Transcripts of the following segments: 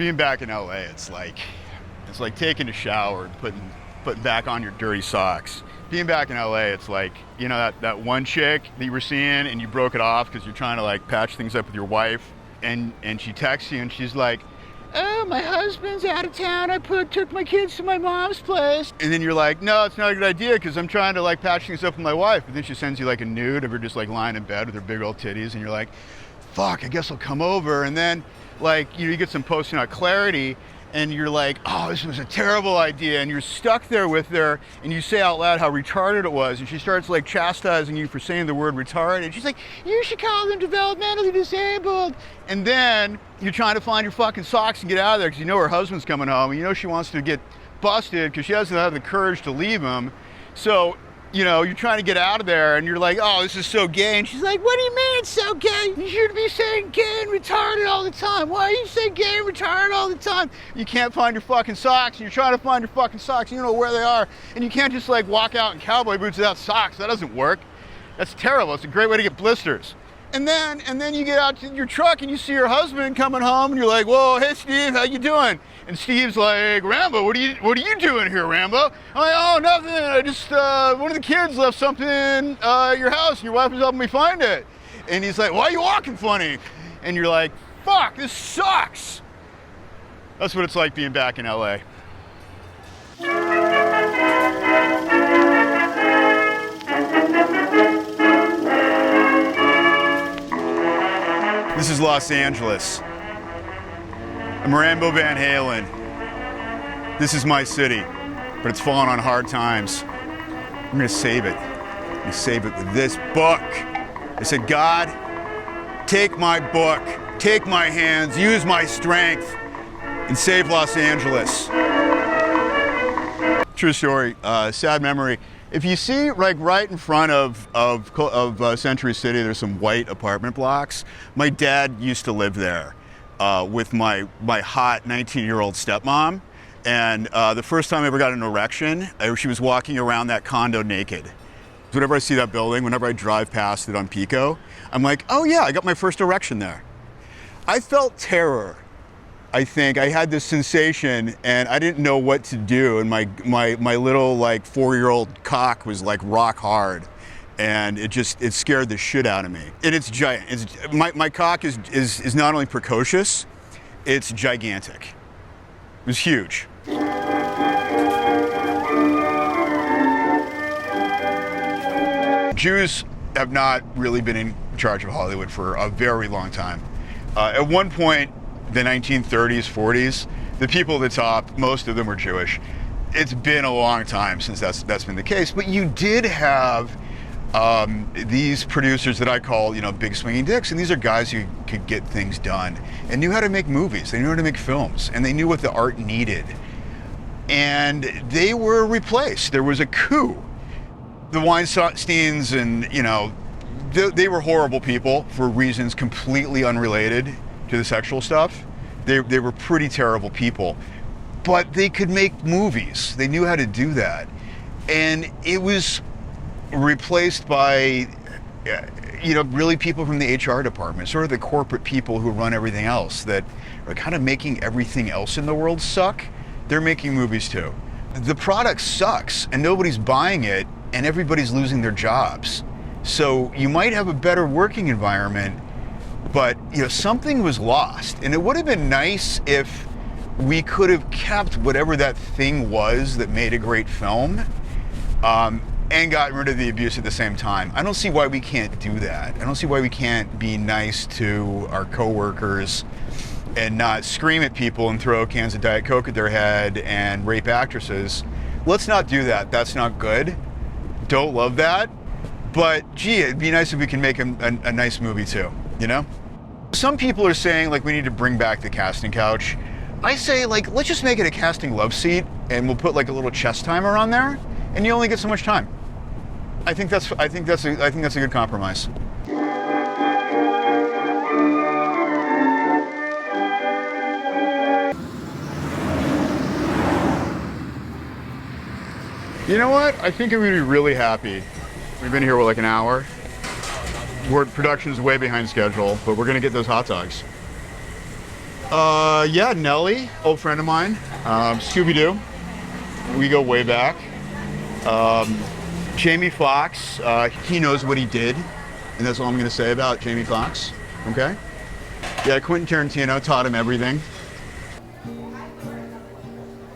being back in LA, it's like taking a shower and putting back on your dirty socks. Being back in LA, it's like, you know, that one chick that you were seeing and you broke it off because you're trying to like patch things up with your wife, and she texts you and she's like, oh, my husband's out of town, took my kids to my mom's place. And then you're like, no, it's not a good idea because I'm trying to like patch things up with my wife. And then she sends you like a nude of her just like lying in bed with her big old titties, and you're like, fuck, I guess I'll come over. And then like, you get some post-nut clarity and you're like, oh, this was a terrible idea. And you're stuck there with her and you say out loud how retarded it was. And she starts like chastising you for saying the word retarded. And she's like, you should call them developmentally disabled. And then you're trying to find your fucking socks and get out of there because you know her husband's coming home and you know she wants to get busted because she doesn't have the courage to leave him. So, you know, you're trying to get out of there and you're like, oh, this is so gay. And she's like, what do you mean it's so gay? You should be saying gay and retarded all the time. Why are you saying gay and retarded all the time? You can't find your fucking socks and you're trying to find your fucking socks. You don't know where they are. And you can't just like walk out in cowboy boots without socks. That doesn't work. That's terrible. It's a great way to get blisters. And then you get out to your truck and you see your husband coming home and you're like, whoa, hey Steve, how you doing? And Steve's like, Rambo, what are you doing here, Rambo? I'm like, oh, nothing. I just, one of the kids left something at your house and your wife was helping me find it. And he's like, why are you walking funny? And you're like, fuck, this sucks. That's what it's like being back in LA. This is Los Angeles. I'm Rambo Van Halen. This is my city, but it's fallen on hard times. I'm gonna save it. I'm gonna save it with this book. I said, God, take my book, take my hands, use my strength, and save Los Angeles. True story, sad memory. If you see, like right in front of Century City, there's some white apartment blocks. My dad used to live there with my hot 19-year-old stepmom. And the first time I ever got an erection, she was walking around that condo naked. Whenever I see that building, whenever I drive past it on Pico, I'm like, oh yeah, I got my first erection there. I felt terror. I think I had this sensation and I didn't know what to do, and my little like 4-year-old cock was like rock hard, and it scared the shit out of me. And it's giant. My cock is not only precocious, it's gigantic. It was huge. Jews have not really been in charge of Hollywood for a very long time. At one point, the 1930s, 40s, the people at the top, most of them were Jewish. It's been a long time since that's been the case, but you did have these producers that I call, you know, big swinging dicks, and these are guys who could get things done and knew how to make movies, they knew how to make films, and they knew what the art needed. And they were replaced. There was a coup. The Weinsteins and, you know, they were horrible people for reasons completely unrelated to the sexual stuff. They were pretty terrible people, but they could make movies. They knew how to do that. And it was replaced by, you know, really people from the HR department, sort of the corporate people who run everything else that are kind of making everything else in the world suck. They're making movies too. The product sucks and nobody's buying it and everybody's losing their jobs. So you might have a better working environment, but you know, something was lost. And it would have been nice if we could have kept whatever that thing was that made a great film, and got rid of the abuse at the same time. I don't see why we can't do that. I don't see why we can't be nice to our coworkers and not scream at people and throw cans of Diet Coke at their head and rape actresses. Let's not do that. That's not good. Don't love that. But gee, it'd be nice if we can make a nice movie too, you know? Some people are saying like we need to bring back the casting couch. I say like, let's just make it a casting love seat and we'll put like a little chess timer on there and you only get so much time. I think that's a good compromise. You know what? I think I'm gonna be really happy. We've been here for like an hour. Production's way behind schedule, but we're gonna get those hot dogs. Yeah, Nelly, old friend of mine. Scooby-Doo. We go way back. Jamie Foxx, he knows what he did, and that's all I'm going to say about Jamie Foxx. Okay? Yeah, Quentin Tarantino taught him everything.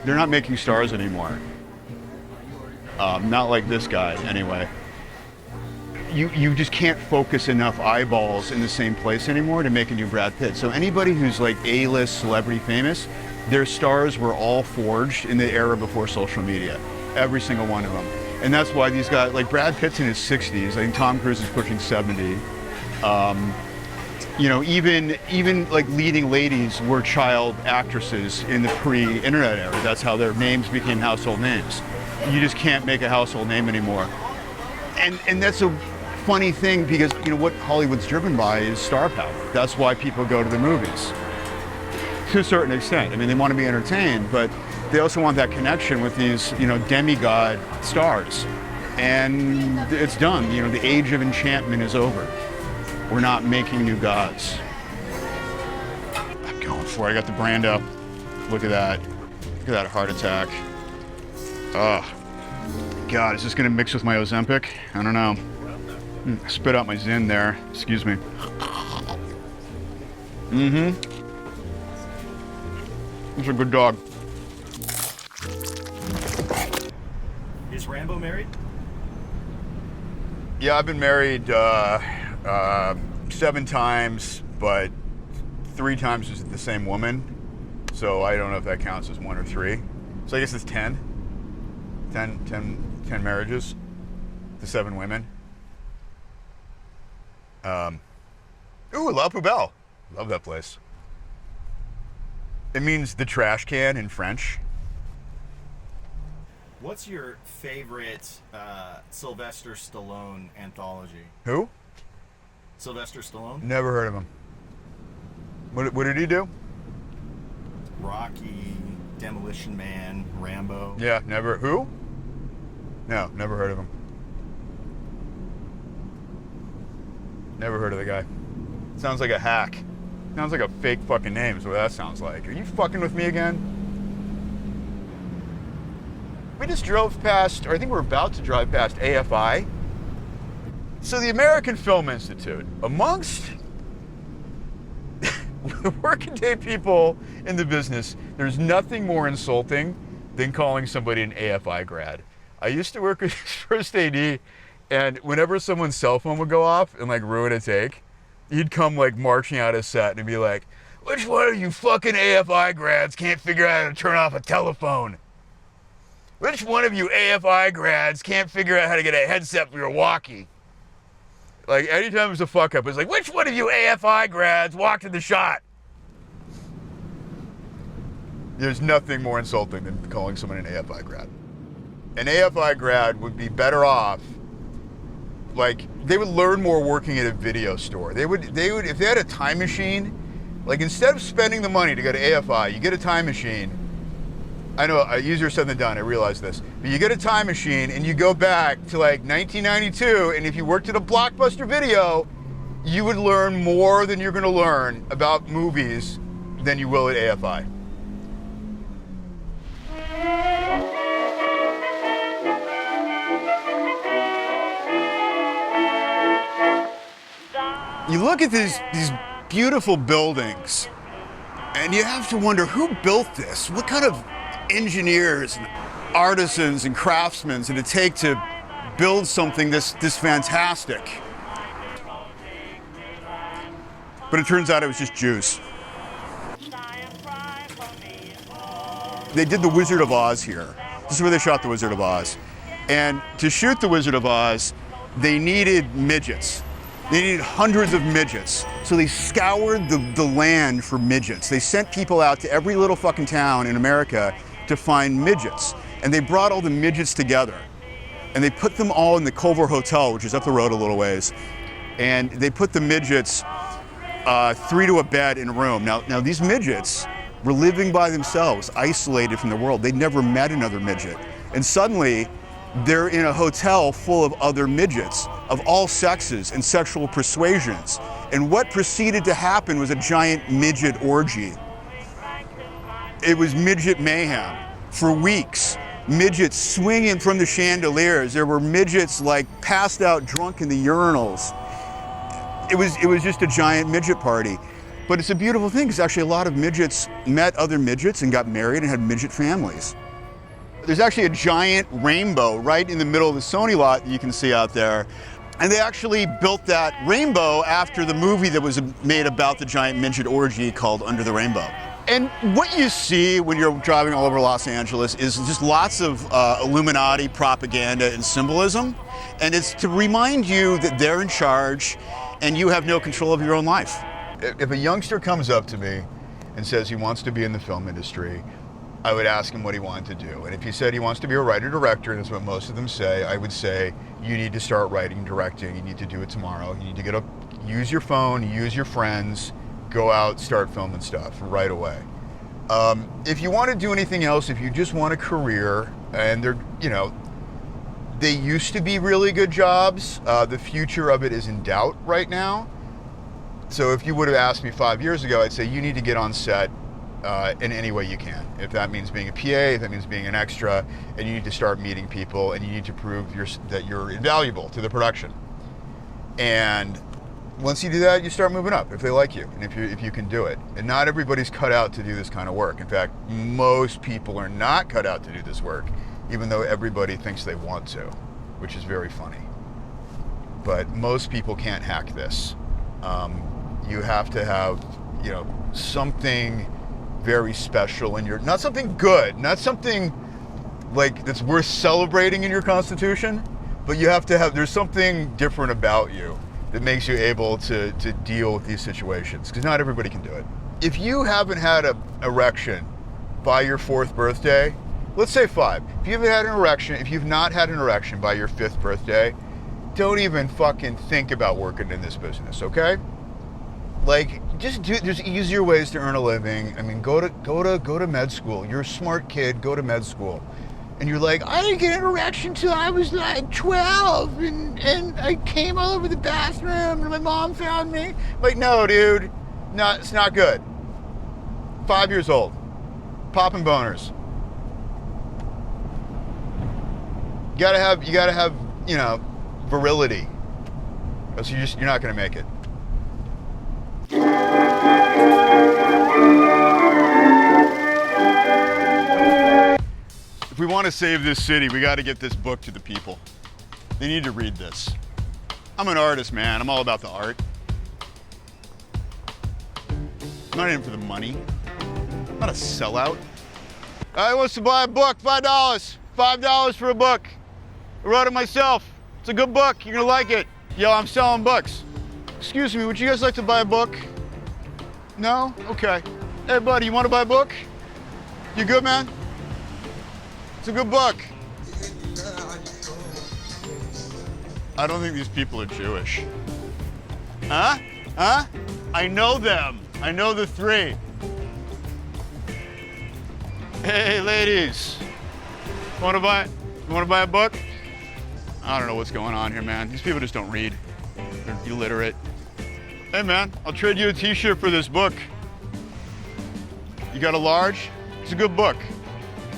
They're not making stars anymore. Not like this guy, anyway. You just can't focus enough eyeballs in the same place anymore to make a new Brad Pitt. So anybody who's like A-list celebrity famous, their stars were all forged in the era before social media. Every single one of them. And that's why these guys, like Brad Pitt's in his 60s, I think Tom Cruise is pushing 70. You know, even like leading ladies were child actresses in the pre-internet era. That's how their names became household names. You just can't make a household name anymore. And that's a funny thing because, you know, what Hollywood's driven by is star power. That's why people go to the movies. To a certain extent. I mean, they want to be entertained, but they also want that connection with these, you know, demigod stars. And it's done. You know, the age of enchantment is over. We're not making new gods. I'm going for it. I got the brand up. Look at that. Look at that heart attack. Oh, God, is this going to mix with my Ozempic? I don't know. Spit out my Zyn there. Excuse me. It's a good dog. Is Rambo married? Yeah, I've been married 7 times, but 3 times is the same woman. So I don't know if that counts as 1 or 3. So I guess it's 10. 10 marriages to 7 women. Ooh, La Poubelle. Love that place. It means the trash can in French. What's your favorite Sylvester Stallone anthology? Who? Sylvester Stallone? Never heard of him. What did he do? Rocky, Demolition Man, Rambo. Yeah, never. Who? No, never heard of him. Never heard of the guy. Sounds like a hack. Sounds like a fake fucking name is what that sounds like. Are you fucking with me again? We just drove past, or I think we're about to drive past AFI. So the American Film Institute, amongst the working day people in the business, there's nothing more insulting than calling somebody an AFI grad. I used to work with first AD, and whenever someone's cell phone would go off and like ruin a take, he'd come like marching out of set and be like, "Which one of you fucking AFI grads can't figure out how to turn off a telephone? Which one of you AFI grads can't figure out how to get a headset for your walkie?" Like, anytime there's a fuck up, it's like, "Which one of you AFI grads walked in the shot?" There's nothing more insulting than calling someone an AFI grad. An AFI grad would be better off, like, they would learn more working at a video store. They would, if they had a time machine, like, instead of spending the money to go to AFI, you get a time machine. I know, easier said than done, I realize this. But you get a time machine and you go back to like 1992, and if you worked at a Blockbuster Video, you would learn more than you're gonna learn about movies than you will at AFI. You look at these beautiful buildings, and you have to wonder, who built this? What kind of engineers and artisans and craftsmen did it take to build something this fantastic? But it turns out it was just Jews. They did The Wizard of Oz here. This is where they shot The Wizard of Oz. And to shoot The Wizard of Oz, they needed midgets. They needed hundreds of midgets. So they scoured the land for midgets. They sent people out to every little fucking town in America to find midgets. And they brought all the midgets together. And they put them all in the Culver Hotel, which is up the road a little ways. And they put the midgets 3 to a bed in a room. Now these midgets were living by themselves, isolated from the world. They'd never met another midget. And suddenly, they're in a hotel full of other midgets of all sexes and sexual persuasions. And what proceeded to happen was a giant midget orgy. It was midget mayhem for weeks. Midgets swinging from the chandeliers. There were midgets like passed out drunk in the urinals. It was just a giant midget party. But it's a beautiful thing because actually a lot of midgets met other midgets and got married and had midget families. There's actually a giant rainbow right in the middle of the Sony lot that you can see out there. And they actually built that rainbow after the movie that was made about the giant midget orgy called Under the Rainbow. And what you see when you're driving all over Los Angeles is just lots of Illuminati propaganda and symbolism. And it's to remind you that they're in charge and you have no control of your own life. If a youngster comes up to me and says he wants to be in the film industry, I would ask him what he wanted to do. And if he said he wants to be a writer-director, and that's what most of them say, I would say, you need to start writing, directing, you need to do it tomorrow. You need to get up, use your phone, use your friends, go out, start filming stuff right away. If you want to do anything else, if you just want a career, and they're, you know, they used to be really good jobs. The future of it is in doubt right now. So if you would have asked me 5 years ago, I'd say you need to get on set in any way you can. If that means being a PA, if that means being an extra, and you need to start meeting people, and you need to prove that you're invaluable to the production. And once you do that, you start moving up if they like you, and if you can do it. And not everybody's cut out to do this kind of work. In fact, most people are not cut out to do this work, even though everybody thinks they want to, which is very funny. But most people can't hack this. You have to have, you know, something very special in your, not something good, not something like that's worth celebrating in your constitution, but you have to have, there's something different about you that makes you able to deal with these situations, because not everybody can do it. If you haven't had an erection by your 4th birthday, let's say 5, if you haven't had an erection, if you've not had an erection by your 5th birthday, don't even fucking think about working in this business, okay? Like, just do, there's easier ways to earn a living. I mean, go to med school. You're a smart kid, go to med school. And you're like, I didn't get an erection till I was like 12, and I came all over the bathroom, and my mom found me. Like, no, dude, no, it's not good. 5 years old, popping boners. You gotta have, you know, virility, or else you're not gonna make it. If we want to save this city, we got to get this book to the people. They need to read this. I'm an artist, man. I'm all about the art. I'm not in it for the money. I'm not a sellout. I wants to buy a book, $5. $5 for a book. I wrote it myself. It's a good book. You're gonna like it. Yo, I'm selling books. Excuse me, would you guys like to buy a book? No? Okay. Hey, buddy, you want to buy a book? You good, man? It's a good book. I don't think these people are Jewish. Huh? Huh? I know them. I know the 3. Hey, ladies. Want to buy a book? I don't know what's going on here, man. These people just don't read. They're illiterate. Hey, man, I'll trade you a t-shirt for this book. You got a large? It's a good book.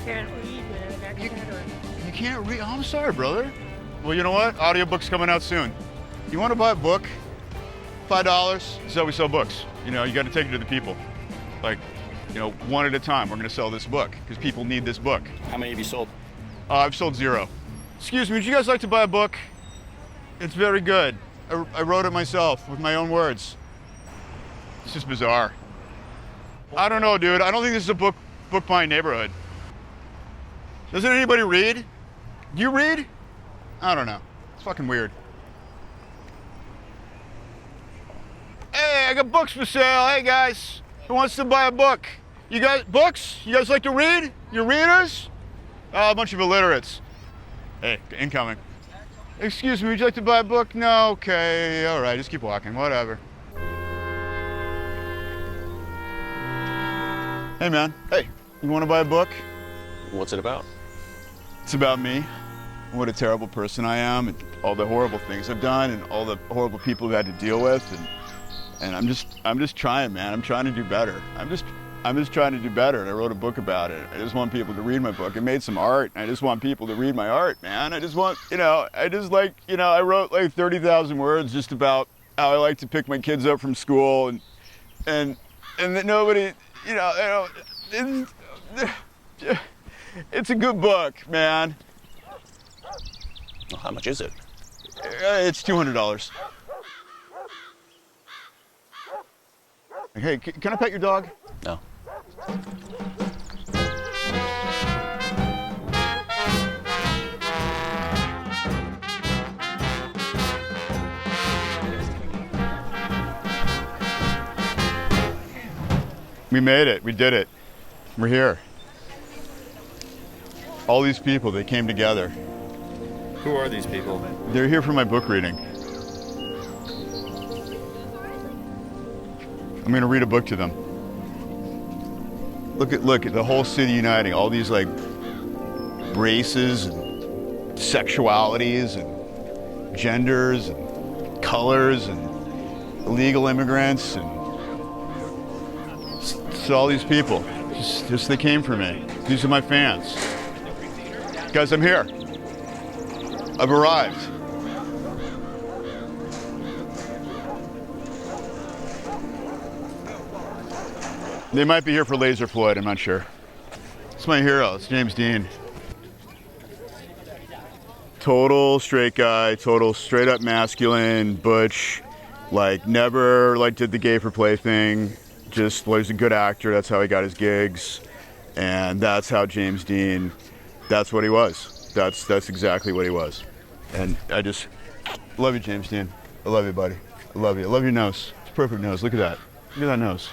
Can't read, man. I can't read. You can't read? Oh, I'm sorry, brother. Well, you know what? Audiobook's coming out soon. You want to buy a book? $5. This is how we sell books. You know, you got to take it to the people. Like, you know, one at a time. We're going to sell this book because people need this book. How many have you sold? I've sold 0. Excuse me, would you guys like to buy a book? It's very good. I wrote it myself with my own words. It's just bizarre. I don't know, dude. I don't think this is a book buying neighborhood. Doesn't anybody read? Do you read? I don't know. It's fucking weird. Hey, I got books for sale. Hey, guys. Who wants to buy a book? You guys, books? You guys like to read? You're readers? Oh, a bunch of illiterates. Hey, incoming. Excuse me, would you like to buy a book? No, okay, all right, just keep walking, whatever. Hey, man. Hey, you want to buy a book? What's it about? It's about me, what a terrible person I am, and all the horrible things I've done, and all the horrible people I've had to deal with, and I'm just trying, man. I'm trying to do better. I'm just I'm just trying to do better, and I wrote a book about it. I just want people to read my book. I made some art, and I just want people to read my art, man. I just want, I wrote like 30,000 words just about how I like to pick my kids up from school, and that nobody, it's a good book, man. Well, how much is it? It's $200. Hey, can I pet your dog? No. We made it. We did it. We're here. All these people, they came together. Who are these people? They're here for my book reading. I'm going to read a book to them. Look at the whole city uniting. All these like races and sexualities and genders and colors and illegal immigrants and so all these people. Just they came for me. These are my fans. Guys, I'm here. I've arrived. They might be here for Laser Floyd, I'm not sure. It's my hero, it's James Dean. Total straight guy, total straight up masculine, butch, like never like did the gay for play thing, just was a good actor, that's how he got his gigs. And that's how James Dean, that's what he was. That's exactly what he was. And I just love you, James Dean. I love you, buddy. I love you. I love your nose. It's a perfect nose. Look at that. Look at that nose.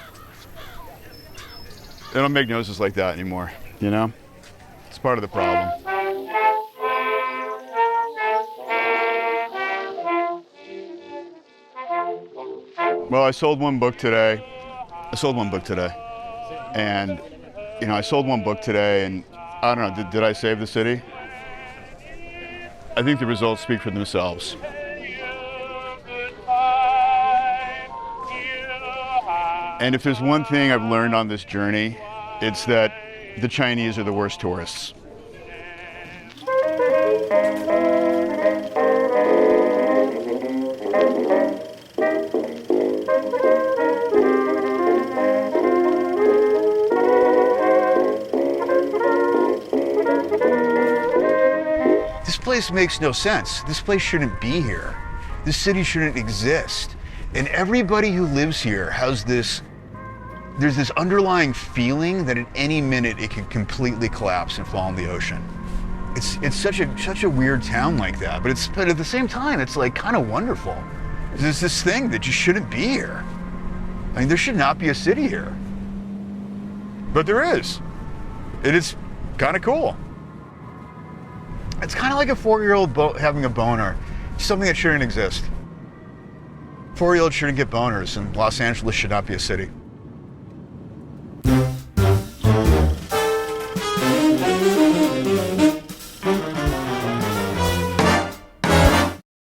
They don't make noses like that anymore, you know? It's part of the problem. Well, I sold one book today. And, I sold one book today, and I don't know, did I save the city? I think the results speak for themselves. And if there's one thing I've learned on this journey, it's that the Chinese are the worst tourists. This place makes no sense. This place shouldn't be here. This city shouldn't exist. And everybody who lives here has there's this underlying feeling that at any minute it could completely collapse and fall in the ocean. It's such a weird town like that, but at the same time, it's like kind of wonderful. There's this thing that just shouldn't be here. I mean, there should not be a city here. But there is. It is kind of cool. It's kind of like a 4-year-old having a boner. Something that shouldn't exist. 4-year-olds shouldn't get boners, and Los Angeles should not be a city.